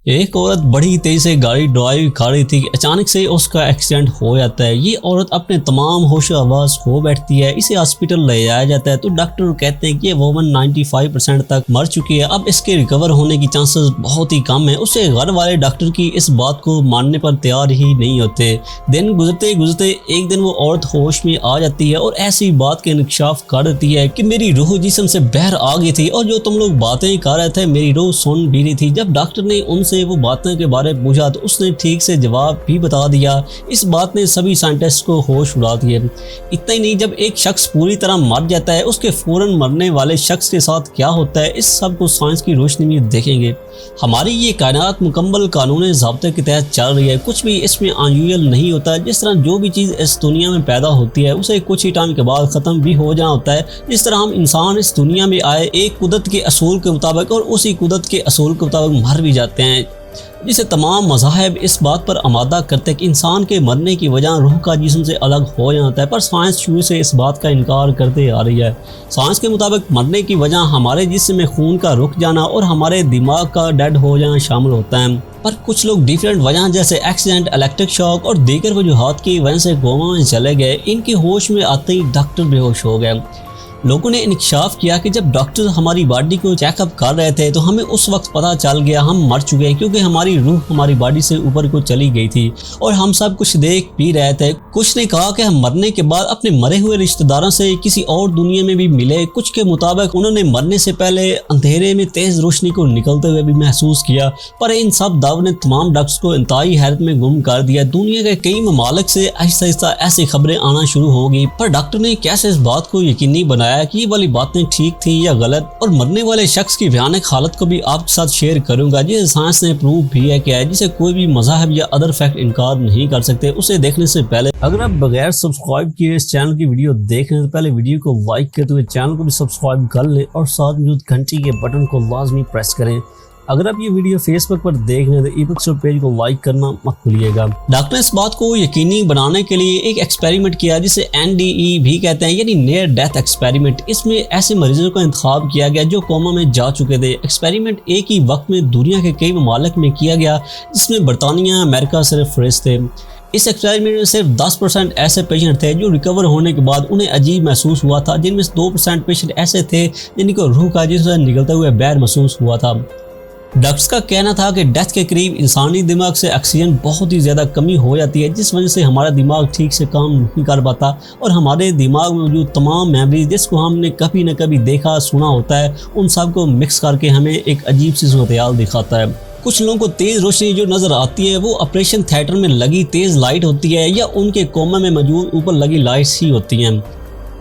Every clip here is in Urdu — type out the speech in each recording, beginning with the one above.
ایک عورت بڑی تیزی سے گاڑی ڈرائیو کر رہی تھی کہ اچانک سے اس کا ایکسیڈنٹ ہو جاتا ہے۔ یہ عورت اپنے تمام ہوش و حواس کھو بیٹھتی ہے۔ اسے ہاسپٹل لے جایا جاتا ہے تو ڈاکٹر کہتے ہیں کہ یہ وومن 95% تک مر چکی ہے، اب اس کے ریکور ہونے کی چانسز بہت ہی کم ہیں۔ اسے گھر والے ڈاکٹر کی اس بات کو ماننے پر تیار ہی نہیں ہوتے۔ دن گزرتے گزرتے ایک دن وہ عورت ہوش میں آ جاتی ہے اور ایسی بات کا انکشاف کر دیتی ہے کہ میری روح جسم سے باہر آ گئی تھی اور جو تم لوگ باتیں کر رہے تھے میری روح سن بھی رہی تھی۔ جب ڈاکٹر نے ان سے وہ باتیں کے بارے میں پوچھا تو اس نے ٹھیک سے جواب بھی بتا دیا۔ اس بات نے سبھی سائنٹسٹ کو ہوش اڑا دیا۔ اتنا ہی نہیں، جب ایک شخص پوری طرح مر جاتا ہے اس کے فوراً مرنے والے شخص کے ساتھ کیا ہوتا ہے، اس سب کو سائنس کی روشنی میں دیکھیں گے۔ ہماری یہ کائنات مکمل قانون ضابطے کے تحت چل رہی ہے، کچھ بھی اس میں انیوژل نہیں ہوتا۔ جس طرح جو بھی چیز اس دنیا میں پیدا ہوتی ہے اسے کچھ ہی ٹائم کے بعد ختم بھی ہو جانا ہوتا ہے، جس طرح ہم انسان اس دنیا میں آئے ایک قدرت کے اصول کے مطابق اور اسی قدرت کے اصول کے مطابق مر بھی جاتے ہیں، جسے تمام مذاہب اس بات پر آمادہ کرتے ہیں کہ انسان کے مرنے کی وجہ روح کا جسم سے الگ ہو جاتا ہے، پر سائنس شروع سے اس بات کا انکار کرتے آ رہی ہے۔ سائنس کے مطابق مرنے کی وجہ ہمارے جسم میں خون کا رک جانا اور ہمارے دماغ کا ڈیڈ ہو جانا شامل ہوتا ہے، پر کچھ لوگ ڈیفرنٹ وجہ جیسے ایکسیڈنٹ، الیکٹرک شاک اور دیگر وجوہات کی وجہ سے کوما میں چلے گئے۔ ان کے ہوش میں آتے ہی ڈاکٹر بے ہوش ہو گئے۔ لوگوں نے انکشاف کیا کہ جب ڈاکٹر ہماری باڈی کو چیک اپ کر رہے تھے تو ہمیں اس وقت پتہ چل گیا ہم مر چکے ہیں، کیونکہ ہماری روح ہماری باڈی سے اوپر کو چلی گئی تھی اور ہم سب کچھ دیکھ بھی رہے تھے۔ کچھ نے کہا کہ ہم مرنے کے بعد اپنے مرے ہوئے رشتہ داروں سے کسی اور دنیا میں بھی ملے، کچھ کے مطابق انہوں نے مرنے سے پہلے اندھیرے میں تیز روشنی کو نکلتے ہوئے بھی محسوس کیا، پر ان سب دعووں نے تمام ڈاکٹرز کو انتہائی حیرت میں گم کر دیا۔ دنیا کے کئی ممالک سے آہستہ آہستہ ایسی خبریں آنا شروع ہو گئی، پر ڈاکٹر نے کیسے اس بات کو یقینی بنایا کہ یہ والی باتیں ٹھیک تھی یا غلط؟ اور مرنے والے شخص کی بھیانک حالت کو بھی آپ کے ساتھ شیئر کروں گا، جسے سائنس نے پروو بھی ہے کیا ہے، جسے کوئی بھی مذاہب یا ادر فیکٹ انکار نہیں کر سکتے۔ اسے دیکھنے سے پہلے اگر آپ بغیر سبسکرائب کیے اس چینل کی ویڈیو دیکھ رہے ہیں تو پہلے ویڈیو کو لائک کرتے ہوئے چینل کو بھی سبسکرائب کر لیں اور ساتھ موجود گھنٹی کے بٹن کو لازمی پریس کریں۔ اگر آپ یہ ویڈیو فیس بک پر دیکھ رہے ہیں تو ای بکس پیج کو لائک کرنا مت بھولیے گا۔ ڈاکٹر نے اس بات کو یقینی بنانے کے لیے ایک ایکسپیریمنٹ کیا جسے NDE بھی کہتے ہیں، یعنی نیئر ڈیتھ ایکسپیریمنٹ۔ اس میں ایسے مریضوں کا انتخاب کیا گیا جو کوما میں جا چکے تھے۔ ایکسپیریمنٹ ایک ہی وقت میں دنیا کے کئی ممالک میں کیا گیا، جس میں برطانیہ، امریکہ صرف فریز تھے۔ اس ایکسپیریمنٹ میں صرف 10% ایسے پیشنٹ تھے جو ریکور ہونے کے بعد انہیں عجیب محسوس ہوا تھا، جن میں 2% پیشنٹ ایسے تھے جن کو روح کا جسم سے نکلتے ہوئے باہر محسوس ہوا تھا۔ ڈاکٹرز کا کہنا تھا کہ ڈیتھ کے قریب انسانی دماغ سے آکسیجن بہت ہی زیادہ کمی ہو جاتی ہے، جس وجہ سے ہمارا دماغ ٹھیک سے کام نہیں کر پاتا اور ہمارے دماغ میں موجود تمام میموریز جس کو ہم نے کبھی نہ کبھی دیکھا سنا ہوتا ہے ان سب کو مکس کر کے ہمیں ایک عجیب سی صورتحال دکھاتا ہے۔ کچھ لوگوں کو تیز روشنی جو نظر آتی ہے وہ آپریشن تھیٹر میں لگی تیز لائٹ ہوتی ہے یا ان کے کوما میں موجود اوپر لگی لائٹس ہی ہوتی ہیں۔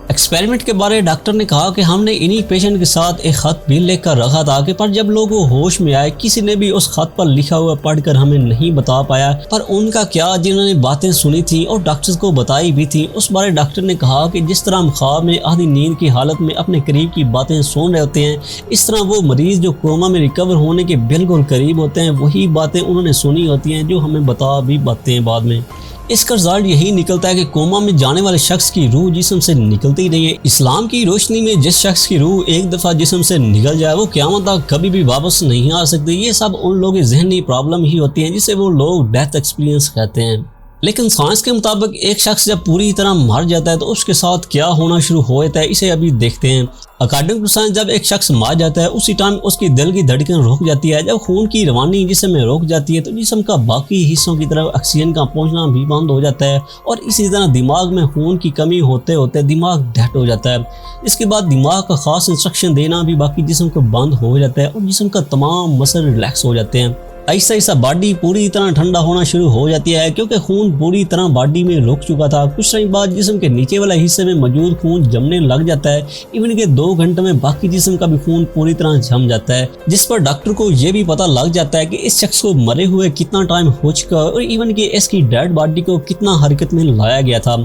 ایکسپیریمنٹ کے بارے ڈاکٹر نے کہا کہ ہم نے انہی پیشنٹ کے ساتھ ایک خط بھی لکھ کر رکھا تھا کہ پر جب لوگ وہ ہوش میں آئے کسی نے بھی اس خط پر لکھا ہوا پڑھ کر ہمیں نہیں بتا پایا، پر ان کا کیا جنہوں نے باتیں سنی تھی اور ڈاکٹرز کو بتائی بھی تھی۔ اس بارے ڈاکٹر نے کہا کہ جس طرح ہم خواب میں آدھی نیند کی حالت میں اپنے قریب کی باتیں سن رہے ہوتے ہیں، اس طرح وہ مریض جو کوما میں ریکور ہونے کے بالکل قریب ہوتے ہیں وہی باتیں انہوں نے سنی ہوتی ہیں جو ہمیں بتا بھی پاتے ہیں بعد میں۔ اس کا رزلٹ یہی نکلتا ہے کہ کوما میں جانے والے شخص کی روح جسم سے نکلتی نہیں ہے۔ اسلام کی روشنی میں جس شخص کی روح ایک دفعہ جسم سے نکل جائے وہ قیامت تک کبھی بھی واپس نہیں آ سکتی۔ یہ سب ان لوگوں کی ذہنی پرابلم ہی ہوتی ہیں جسے وہ لوگ ڈیتھ ایکسپیرینس کہتے ہیں۔ لیکن سائنس کے مطابق ایک شخص جب پوری طرح مر جاتا ہے تو اس کے ساتھ کیا ہونا شروع ہو جاتا ہے، اسے ابھی دیکھتے ہیں۔ اکارڈنگ ٹو سائنس جب ایک شخص مر جاتا ہے اسی ٹائم اس کی دل کی دھڑکن رک جاتی ہے۔ جب خون کی روانی جسم میں رک جاتی ہے تو جسم کا باقی حصوں کی طرف آکسیجن کا پہنچنا بھی بند ہو جاتا ہے اور اسی طرح دماغ میں خون کی کمی ہوتے ہوتے دماغ ڈیڈ ہو جاتا ہے۔ اس کے بعد دماغ کا خاص انسٹرکشن دینا بھی باقی جسم کو بند ہو جاتا ہے اور جسم کا تمام مسل ریلیکس ہو جاتے ہیں۔ ایسا ایسا باڈی پوری طرح ٹھنڈا ہونا شروع ہو جاتی ہے کیونکہ خون پوری طرح باڈی میں رک چکا تھا۔ کچھ ٹائم بعد جسم کے نیچے والے حصے میں موجود خون جمنے لگ جاتا ہے، ایون کہ 2 گھنٹے میں باقی جسم کا بھی خون پوری طرح جم جاتا ہے، جس پر ڈاکٹر کو یہ بھی پتہ لگ جاتا ہے کہ اس شخص کو مرے ہوئے کتنا ٹائم ہو چکا ہے اور ایون کہ اس کی ڈیڈ باڈی کو کتنا حرکت میں لایا گیا تھا۔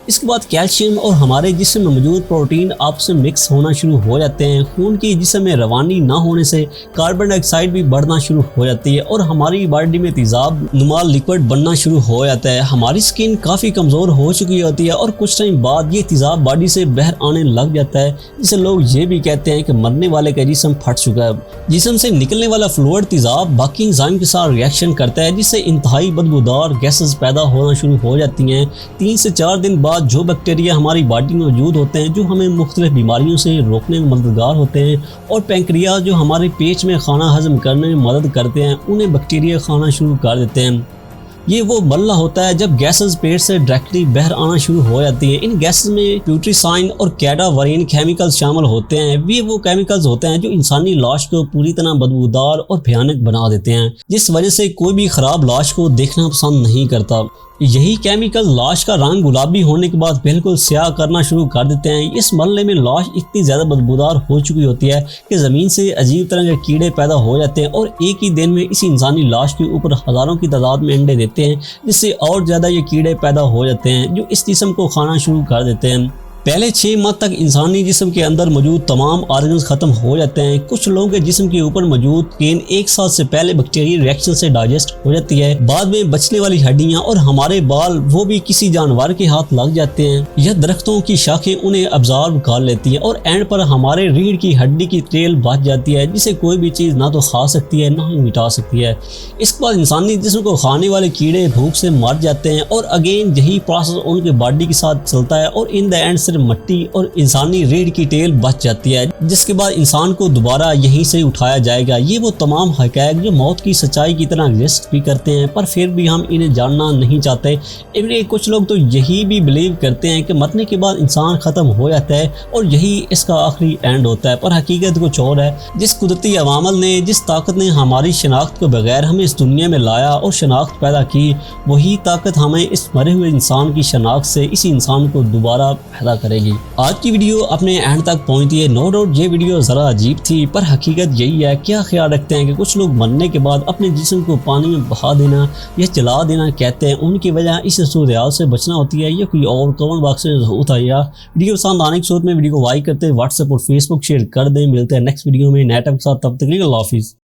اس کے بعد کیلشیم اور ہمارے جسم میں موجود پروٹین آپس میں مکس ہونا شروع ہو جاتے ہیں۔ خون کی جسم میں روانی نہ ہونے سے کاربن ڈائی آکسائڈ بھی بڑھنا شروع ہو جاتی ہے اور ہماری باڈی میں تیزاب نما لیکوڈ بننا شروع ہو جاتا ہے. ہماری سکن کافی کمزور ہو چکی ہوتی ہے اور کچھ ٹائم بعد یہ تیزاب باڈی سے باہر آنے لگ جاتا ہے، جسے لوگ یہ بھی کہتے ہیں کہ مرنے والے کا جسم پھٹ چکا ہے. جسم سے نکلنے والا فلوئڈ تیزاب باقی انزائم کے ساتھ ریئیکشن کرتا ہے، جس سے انتہائی بدبودار گیسز پیدا ہونا شروع ہو جاتی ہیں. 3 سے 4 دن بعد جو بیکٹیریا ہماری باڈی میں موجود ہوتے ہیں جو ہمیں مختلف بیماریوں سے روکنے میں مددگار ہوتے ہیں، اور پینکریا جو ہمارے پیٹ میں کھانا ہضم کرنے میں مدد کرتے ہیں، انہیں بیکٹیریا کھانا شروع کر دیتے ہیں. یہ وہ مرحلہ ہوتا ہے جب گیسز پیٹ سے ڈائریکٹلی باہر آنا شروع ہو جاتی ہیں. ان گیسز میں پیوٹریسائن اور کیڈاورین کیمیکلز شامل ہوتے ہیں. یہ وہ کیمیکلز ہوتے ہیں جو انسانی لاش کو پوری طرح بدبودار اور بھیانک بنا دیتے ہیں، جس وجہ سے کوئی بھی خراب لاش کو دیکھنا پسند نہیں کرتا. یہی کیمیکل لاش کا رنگ گلابی ہونے کے بعد بالکل سیاہ کرنا شروع کر دیتے ہیں. اس مرحلے میں لاش اتنی زیادہ بدبودار ہو چکی ہوتی ہے کہ زمین سے عجیب طرح کے کیڑے پیدا ہو جاتے ہیں، اور ایک ہی دن میں اسی انسانی لاش کے اوپر ہزاروں کی تعداد میں انڈے دیتے ہیں، جس سے اور زیادہ یہ کیڑے پیدا ہو جاتے ہیں جو اس جسم کو کھانا شروع کر دیتے ہیں. پہلے 6 ماہ تک انسانی جسم کے اندر موجود تمام آرگنز ختم ہو جاتے ہیں. کچھ لوگوں کے جسم کے اوپر موجود سکن 1 سال سے پہلے بیکٹیریل ریئیکشن سے ڈائجسٹ ہو جاتی ہے. بعد میں بچنے والی ہڈیاں اور ہمارے بال وہ بھی کسی جانور کے ہاتھ لگ جاتے ہیں یا درختوں کی شاخیں انہیں ابزارب کر لیتی ہیں، اور اینڈ پر ہمارے ریڑھ کی ہڈی کی تیل بچ جاتی ہے، جسے کوئی بھی چیز نہ تو کھا سکتی ہے نہ ہی مٹا سکتی ہے. اس کے بعد انسانی جسم کو کھانے والے کیڑے بھوک سے مر جاتے ہیں، اور اگین یہی پروسیس ان کے باڈی کے ساتھ چلتا ہے، اور ان دا اینڈ مٹی اور انسانی ریڑھ کی ٹیل بچ جاتی ہے، جس کے بعد انسان کو دوبارہ یہیں سے اٹھایا جائے گا. یہ وہ تمام حقائق جو موت کی سچائی کی طرح ایگزسٹ بھی کرتے ہیں، پر پھر بھی ہم انہیں جاننا نہیں چاہتے. کچھ لوگ تو یہی بھی بلیو کرتے ہیں کہ مرنے کے بعد انسان ختم ہو جاتا ہے اور یہی اس کا آخری اینڈ ہوتا ہے، پر حقیقت کچھ اور ہے. جس قدرتی عوامل نے، جس طاقت نے ہماری شناخت کے بغیر ہمیں اس دنیا میں لایا اور شناخت پیدا کی، وہی طاقت ہمیں اس مرے ہوئے انسان کی شناخت سے اسی انسان کو دوبارہ پیدا کرے گی. آج کی ویڈیو اپنے اینڈ تک پہنچتی ہے. نو ڈاؤٹ یہ ویڈیو ذرا عجیب تھی، پر حقیقت یہی ہے. کیا خیال رکھتے ہیں کہ کچھ لوگ مرنے کے بعد اپنے جسم کو پانی میں بہا دینا یا جلا دینا کہتے ہیں، ان کی وجہ اس صورتحال سے بچنا ہوتی ہے یا کوئی اور؟ کمنٹ باکس میں ضرور بتائیے. ویڈیو پسند آنے کی صورت میں ویڈیو کو لائک کرتے، واٹس ایپ اور فیس بک شیئر کر دیں. ملتے ہیں نیکسٹ ویڈیو میں نئے ٹاپک کے ساتھ، تب تک کے لیے اللہ حافظ.